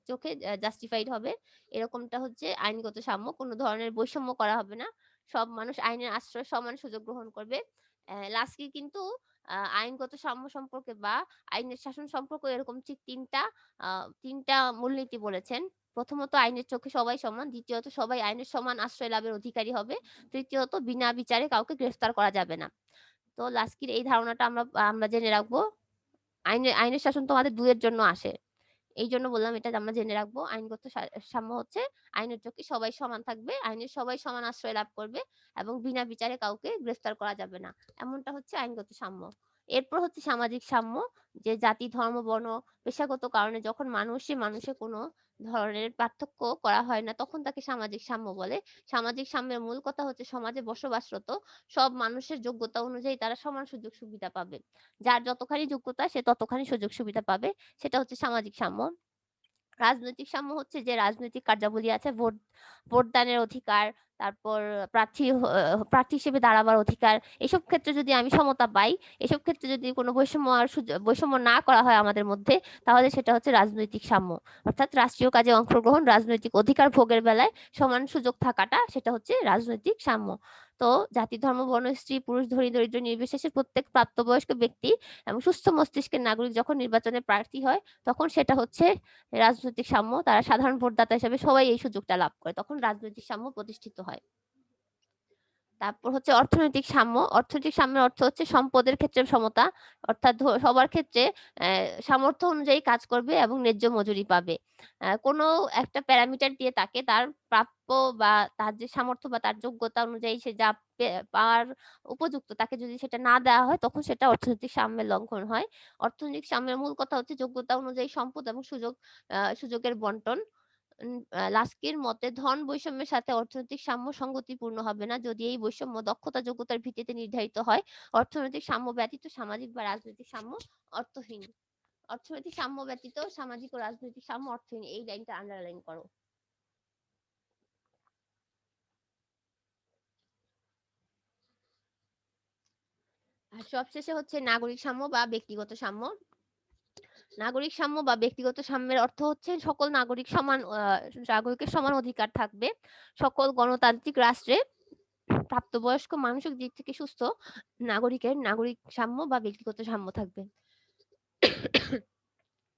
চোখে জাস্টিফাইড হবে, এরকমটা হচ্ছে আইনগত সাম্য। কোনো ধরনের বৈষম্য করা হবে না, সব মানুষ আইনের আশ্রয় সমান সুযোগ গ্রহণ করবে। লাস্কি কিন্তু আইনগত সাম্য সম্পর্কে বা আইনের শাসন সম্পর্কে এরকম ঠিক তিনটা মূলনীতি বলেছেন। প্রথমত আইনের চোখে সবাই সমান, দ্বিতীয়ত সবাই আইনের সমান আশ্রয় লাভের অধিকারী হবে, তৃতীয়ত বিনা বিচারে কাউকে গ্রেফতার করা যাবে না। তো লাস্কির এই ধারণাটা আমরা জেনে রাখবো। আইনের শাসন তোমাদের 2 এর জন্য আসে, এই জন্য বললাম এটা আমরা জেনে রাখবো। আইনগত সাম্য হচ্ছে আইনের চোখে সবাই সমান থাকবে, আইনের সবাই সমান আশ্রয় লাভ করবে এবং বিনা বিচারে কাউকে গ্রেফতার করা যাবে না, এমনটা হচ্ছে আইনগত সাম্য। এরপর হচ্ছে সামাজিক সাম্য, যে জাতি, ধর্ম, বর্ণ, পেশাগত কারণে যখন মানুষে কোনো ধরনের পার্থক্য করা হয় না, তখন তাকে সামাজিক সাম্য বলে। সামাজিক সাম্যের মূল কথা হচ্ছে সমাজে বসবাসরত সব মানুষের যোগ্যতা অনুযায়ী তারা সমান সুযোগ সুবিধা পাবে, যার যতখানি যোগ্যতা সে ততখানি সুযোগ সুবিধা পাবে, সেটা হচ্ছে সামাজিক সাম্য। রাজনৈতিক সাম্য হচ্ছে যে রাজনৈতিক কার্যাবলী আছে, ভোটদানের অধিকার, তারপর প্রার্থী হিসেবে দাঁড়াবার অধিকার, এসব ক্ষেত্রে যদি আমি সমতা পাই, এসব ক্ষেত্রে যদি কোনো বৈষম্য না করা হয় আমাদের মধ্যে, তাহলে সেটা হচ্ছে রাজনৈতিক সাম্য। অর্থাৎ রাষ্ট্রীয় কাজে অংশগ্রহণ, রাজনৈতিক অধিকার ভোগের বেলায় সমান সুযোগ থাকাটা, সেটা হচ্ছে রাজনৈতিক সাম্য। তো জাতি, ধর্ম, বর্ণ, স্ত্রী, পুরুষ, ধনী, দরিদ্র নির্বিশেষে প্রত্যেক প্রাপ্তবয়স্ক ব্যক্তি এবং সুস্থ মস্তিষ্কের নাগরিক যখন নির্বাচনে প্রার্থী হয়, তখন সেটা হচ্ছে রাজনৈতিক সাম্য। তারা সাধারণ ভোটদাতা হিসেবে সবাই এই সুযোগটা লাভ করে, তখন রাজনৈতিক সাম্য প্রতিষ্ঠিত হয়। তারপর হচ্ছে অর্থনৈতিক সাম্য। অর্থনৈতিক সাম্যের অর্থ হচ্ছে সম্পদের ক্ষেত্রে সমতা, অর্থাৎ সবার ক্ষেত্রে সামর্থ্য অনুযায়ী কাজ করবে এবং ন্যায্য মজুরি পাবে। কোনো একটা প্যারামিটার দিয়ে তাকে তার প্রাপ্য বা তার যে সামর্থ্য বা তার যোগ্যতা অনুযায়ী সে যা পাওয়ার উপযুক্ত, তাকে যদি সেটা না দেওয়া হয়, তখন সেটা অর্থনৈতিক সাম্যের লঙ্ঘন হয়। অর্থনৈতিক সাম্যের মূল কথা হচ্ছে যোগ্যতা অনুযায়ী সম্পদ এবং সুযোগের বন্টন। লাস্কির মতে ধন বৈষম্যের সাথে অর্থনৈতিক সাম্য সংগতিপূর্ণ হবে না, যদি এই বৈষম্য দক্ষতা যোগ্যতার ভিত্তিতে নির্ধারিত হয়। অর্থনৈতিক সাম্য ব্যতীত সামাজিক বা রাজনৈতিক সাম্য অর্থহীন। অর্থনৈতিক সাম্য ব্যতীত সামাজিক ও রাজনৈতিক সাম্য অর্থহীন, এই লাইনটা আন্ডারলাইন করো। আর সবশেষে হচ্ছে নাগরিক সাম্য বা ব্যক্তিগত সাম্য। নাগরিক সাম্য বা ব্যক্তিগত সাম্যের অর্থ হচ্ছে সকল নাগরিকের সমান অধিকার থাকবে। সকল গণতান্ত্রিক রাষ্ট্রে প্রাপ্তবয়স্ক মানসিক দিক থেকে সুস্থ নাগরিক সাম্য বা ব্যক্তিগত সাম্য থাকবে।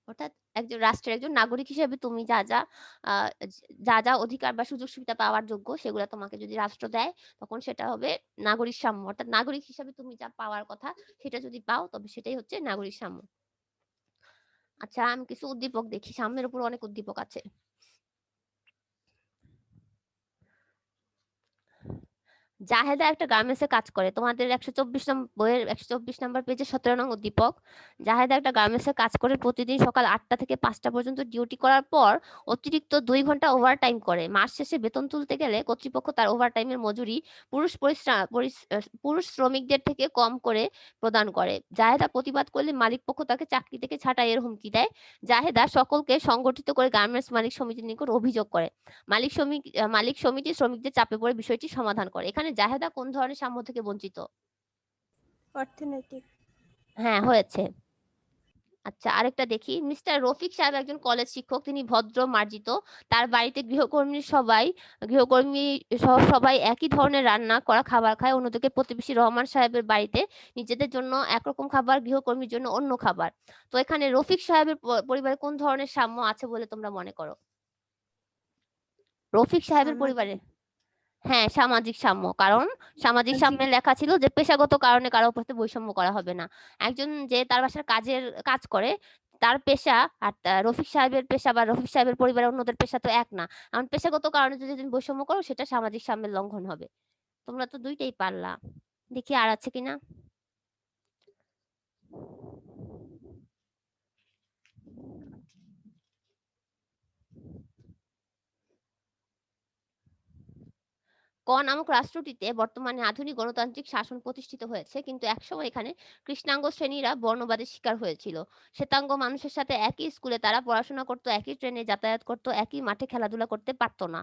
অর্থাৎ একজন রাষ্ট্রের একজন নাগরিক হিসেবে তুমি যা যা অধিকার বা সুযোগ সুবিধা পাওয়ার যোগ্য, সেগুলো তোমাকে যদি রাষ্ট্র দেয়, তখন সেটা হবে নাগরিক সাম্য। অর্থাৎ নাগরিক হিসেবে তুমি যা পাওয়ার কথা সেটা যদি পাও, তবে সেটাই হচ্ছে নাগরিক সাম্য। আচ্ছা, আমি কিছু উদ্দীপক দেখি, সাম্যের উপর অনেক উদ্দীপক আছে। জাহেদা একটা গার্মেন্টসে কাজ করে, তোমাদের 124 নম্বর বইয়ের 124 নম্বর পেজে 17 নং উদ্দীপক। জাহেদা একটা গার্মেন্টসে কাজ করে, প্রতিদিন সকাল 8টা থেকে 5টা পর্যন্ত ডিউটি করার পর অতিরিক্ত 2 ঘন্টা ওভারটাইম করে। মাস শেষে বেতন তুলতে গেলে কর্তৃপক্ষ তার ওভারটাইমের মজুরি পুরুষ শ্রমিকদের থেকে কম করে প্রদান করে। জাহেদা প্রতিবাদ করলে মালিক পক্ষ তাকে চাকরি থেকে ছাঁটাইয়ের হুমকি দেয়। জাহেদা সকলকে সংগঠিত করে গার্মেন্টস মালিক সমিতির নিকট অভিযোগ করে। মালিক সমিতি শ্রমিকদের চাপে পড়ে বিষয়টি সমাধান করে। এখানে জাহেদা কোন ধরনের সাম্য থেকে বঞ্চিত?
অর্থনৈতিক।
হ্যাঁ, হয়েছে। আচ্ছা, আরেকটা দেখি। মিস্টার রফিক সাহেব একজন কলেজ শিক্ষক, তিনি ভদ্র মার্জিত। তার বাড়িতে গৃহকর্মী সহ সবাই একই ধরনের রান্না করা খাবার খায়। অন্যদিকে প্রতিবেশী রহমান সাহেবের বাড়িতে নিজেদের জন্য একরকম খাবার, গৃহকর্মীর জন্য অন্য খাবার। তো এখানে রফিক সাহেবের পরিবারে কোন ধরনের সাম্য আছে বলে তোমরা মনে করো? রফিক সাহেবের পরিবারে হ্যাঁ, সামাজিক সাম্য। কারণ সামাজিক সাম্যে লেখা ছিল যে পেশাগত কারণে কারো প্রতি বৈষম্য করা হবে না। একজন যে তার বাসার কাজ করে, তার পেশা আর রফিক সাহেবের পেশা বা রফিক সাহেবের পরিবারের অন্যদের পেশা তো এক না। এমন পেশাগত কারণে যদি তুমি বৈষম্য করো, সেটা সামাজিক সাম্যের লঙ্ঘন হবে। তোমরা তো দুইটাই পারলা। দেখি আর আছে কিনা। ক নামক রাষ্ট্রটিতে বর্তমানে আধুনিক গণতান্ত্রিক শাসন প্রতিষ্ঠিত হয়েছে, কিন্তু একসময় এখানে কৃষ্ণাঙ্গ শ্রেণীরা বর্ণবাদের শিকার হয়েছিল। শ্বেতাঙ্গ মানুষের সাথে একই স্কুলে তারা পড়াশোনা করত, একই ট্রেনে যাতায়াত করত, একই মাঠে খেলাধুলা করতে পারত না।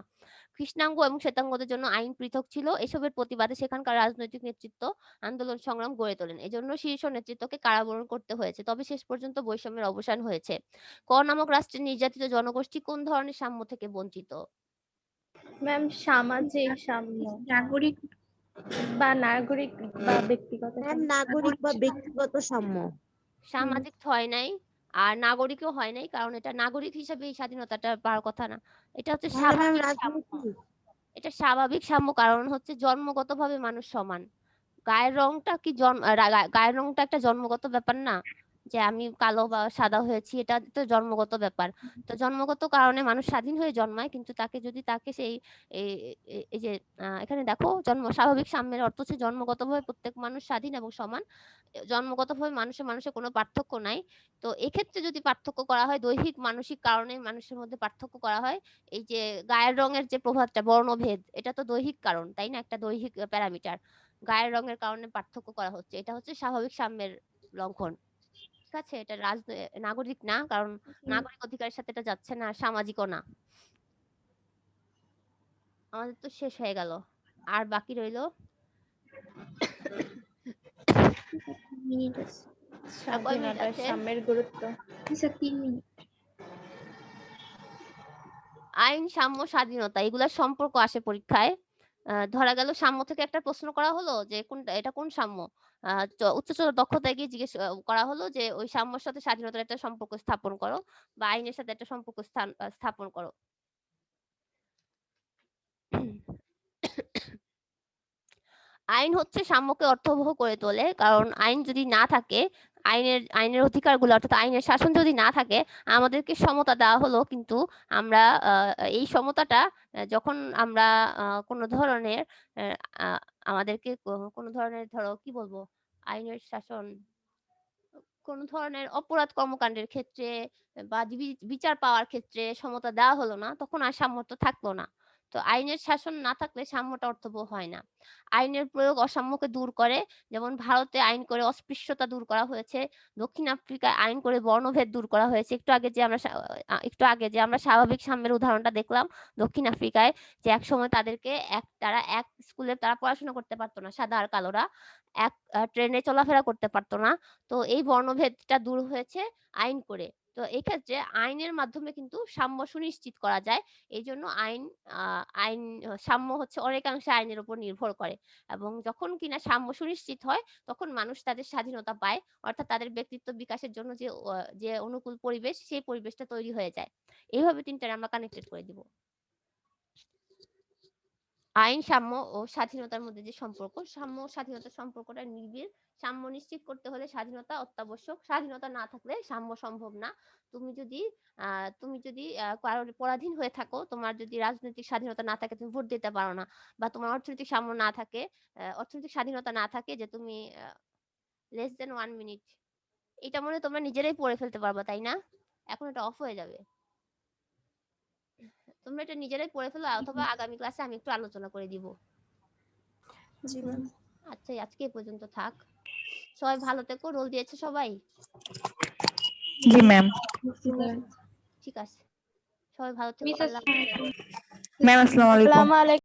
কৃষ্ণাঙ্গ এবং শ্বেতাঙ্গদের জন্য আইন পৃথক ছিল। এসবের প্রতিবাদে সেখানকার রাজনৈতিক নেতৃত্ব আন্দোলন সংগ্রাম গড়ে তোলেন। এজন্য শীর্ষ নেতৃত্বকে কারাবরণ করতে হয়েছে। তবে শেষ পর্যন্ত বৈষম্যের অবসান হয়েছে। ক নামক রাষ্ট্রের নির্যাতিত জনগোষ্ঠী কোন ধরনের সাম্য থেকে বঞ্চিত?
ম্যাম সামাজিক সাম্য
নাগরিক
বা নাগরিক বা ব্যক্তিগত
ম্যাম
সাম্য।
নাগরিক বা ব্যক্তিগত সাম্য।
সামাজিক হয় নাই আর নাগরিকও হয় নাই, কারণ এটা নাগরিক হিসেবে এই স্বাধীনতাটা পাওয়ার কথা না। এটা হচ্ছে
তাহলে ম্যাম
স্বাভাবিক সাম্য।
রাজনৈতিক।
এটা স্বাভাবিক সাম্য, কারণ হচ্ছে জন্মগতভাবে মানুষ সমান। গায়ের রংটা কি গায়ের রংটা একটা জন্মগত ব্যাপার না, যে আমি কালো বা সাদা হয়েছি, এটা তো জন্মগত ব্যাপার। তো জন্মগত কারণে মানুষ স্বাধীন হয়ে জন্মায়, কিন্তু তাকে সেই এই যে এখানে দেখো, স্বাভাবিক সাম্যের অর্থ হচ্ছে জন্মগতভাবে প্রত্যেক মানুষ স্বাধীন এবং সমান। জন্মগতভাবে মানুষের কোনো পার্থক্য নাই। তো এক্ষেত্রে যদি পার্থক্য করা হয়, দৈহিক মানসিক কারণে মানুষের মধ্যে পার্থক্য করা হয়। এই যে গায়ের রঙের যে প্রভাবটা, বর্ণভেদ, এটা তো দৈহিক কারণ, তাই না? একটা দৈহিক প্যারামিটার। গায়ের রঙের কারণে পার্থক্য করা হচ্ছে, এটা হচ্ছে স্বাভাবিক সাম্যের লঙ্ঘন। ঠিক আছে, এটা নাগরিক না, কারণ নাগরিক অধিকারের সাথে এটা যাচ্ছে না, সামাজিকও না। আমাদের তো শেষ হয়ে গেল, আর বাকি রইল
মিনিট আছে।
আর কয় মিনিট
স্বাধীনতার
আছে?
সাম্যের গুরুত্ব।
আচ্ছা 3 মিনিট।
আইন, সাম্য, স্বাধীনতা, এগুলার সম্পর্ক আসে পরীক্ষায়। ধরা গেল সাম্য থেকে একটা প্রশ্ন করা হলো যে এটা কোন সাম্য। উচ্চতর দক্ষতায় গিয়ে জিজ্ঞেস করা হলো যে ওই সাম্যর সাথে স্বাধীনতার একটা সম্পর্ক স্থাপন করো, বা আইনের সাথে একটা সম্পর্ক স্থাপন করো। আইন হচ্ছে সাম্যকে অর্থবহ করে তোলে, কারণ আইন যদি না থাকে, আইনের অধিকারগুলো অর্থাৎ আইনের শাসন যদি না থাকে, আমাদেরকে সমতা দেওয়া হলো, কিন্তু আমরা এই সমতাটা যখন আমরা কোনো ধরনের আমাদেরকে কোনো ধরনের, ধরো কি বলবো, আইনের শাসন কোন ধরনের অপরাধ কর্মকাণ্ডের ক্ষেত্রে বা বিচার পাওয়ার ক্ষেত্রে সমতা দেওয়া হলো না, তখন আর সাম্যতা থাকলো না। তো আইনের শাসন না থাকলে সাম্যটা অর্থবহ হয় না। আইনের প্রয়োগ অসাম্যকে দূর করে, যেমন ভারতে আইন করে অস্পৃশ্যতা দূর করা হয়েছে, দক্ষিণ আফ্রিকায় আইন করে বর্ণভেদ দূর করা হয়েছে। একটু আগে যে আমরা স্বাভাবিক সাম্যের উদাহরণটা দেখলাম দক্ষিণ আফ্রিকায়, যে এক সময় তারা এক স্কুলে তারা পড়াশোনা করতে পারতো না, সাদা আর কালোরা এক ট্রেনে চলাফেরা করতে পারতো না। তো এই বর্ণভেদটা দূর হয়েছে আইন করে। তো এই ক্ষেত্রে আইনের মাধ্যমে কিন্তু সাম্য সুনিশ্চিত করা যায়। এই জন্য সাম্য হচ্ছে অনেকাংশে আইনের উপর নির্ভর করে, এবং যখন কিনা সাম্য সুনিশ্চিত হয়, তখন মানুষ তাদের স্বাধীনতা পায়, অর্থাৎ তাদের ব্যক্তিত্ব বিকাশের জন্য যে অনুকূল পরিবেশ, সেই পরিবেশটা তৈরি হয়ে যায়। এইভাবে তিনটারে আমরা কানেক্টেড করে দিব। আইন, সাম্য ও স্বাধীনতার মধ্যে যে সম্পর্ক, সাম্য ও স্বাধীনতার সম্পর্কটা নিবিড়। সাম্য নিশ্চিত করতে হলে স্বাধীনতা অত্যাবশ্যক। স্বাধীনতা না থাকলে সাম্য সম্ভব না। তুমি যদি কারোর পরাধীন হয়ে থাকো, তোমার যদি রাজনৈতিক স্বাধীনতা না থাকে, তুমি ভোট দিতে পারো না, বা তোমার অর্থনৈতিক সাম্য না থাকে, অর্থনৈতিক স্বাধীনতা না থাকে, যে তুমি লেস দেন 1 মিনিট, এটা মনে তোমরা নিজেরাই পড়ে ফেলতে পারবা, তাই না? এখন এটা অফ হয়ে যাবে, তোমরা এটা নিজেরাই পড়ে ফেলো, অথবা আগামী ক্লাসে আমি একটু আলোচনা করে দিব।
জি ম্যাম।
আচ্ছা, আজকে এ পর্যন্ত থাক। সবাই ভালো থেকো। রোল দিয়েছে সবাই?
জি ম্যাম।
ঠিক আছে, সবাই ভালো থেকো।
মিস
আল্লাহ হাফেজ।
ম্যাম আসসালামু আলাইকুম।
আসসালামু আলাইকুম।